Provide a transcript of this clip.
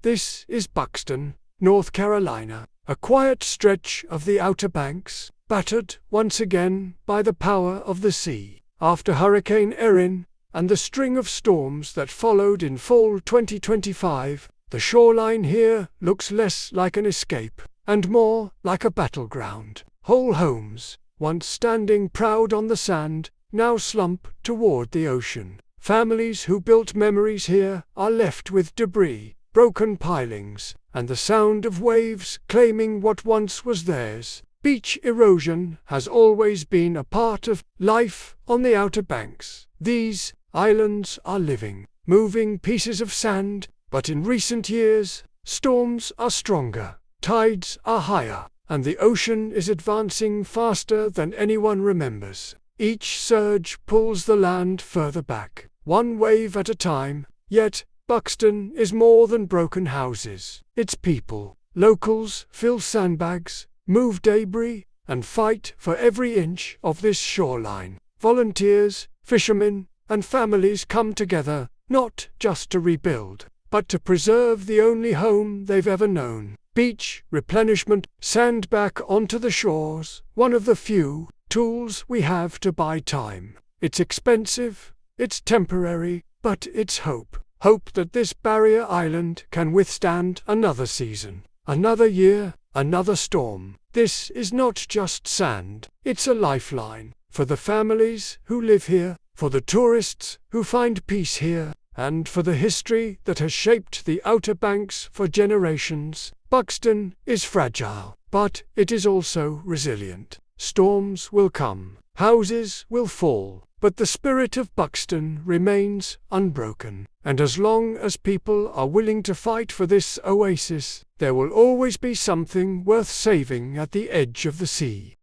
This is Buxton, North Carolina, a quiet stretch of the Outer Banks, battered once again by the power of the sea. After Hurricane Erin and the string of storms that followed in fall 2025, the shoreline here looks less like an escape and more like a battleground. Whole homes, once standing proud on the sand, now slump toward the ocean. Families who built memories here are left with debris, broken pilings, and the sound of waves claiming what once was theirs. Beach erosion has always been a part of life on the Outer Banks. These islands are living, moving pieces of sand, but in recent years, storms are stronger, tides are higher, and the ocean is advancing faster than anyone remembers. Each surge pulls the land further back, one wave at a time, yet Buxton is more than broken houses. It's people. Locals fill sandbags, move debris, and fight for every inch of this shoreline. Volunteers, fishermen, and families come together, not just to rebuild, but to preserve the only home they've ever known. Beach replenishment, sand back onto the shores, one of the few tools we have to buy time. It's expensive, it's temporary, but it's hope. Hope that this barrier island can withstand another season, another year, another storm. This is not just sand, it's a lifeline for the families who live here, for the tourists who find peace here, and for the history that has shaped the Outer Banks for generations. Buxton is fragile, but it is also resilient. Storms will come, houses will fall, but the spirit of Buxton remains unbroken. And as long as people are willing to fight for this oasis, there will always be something worth saving at the edge of the sea.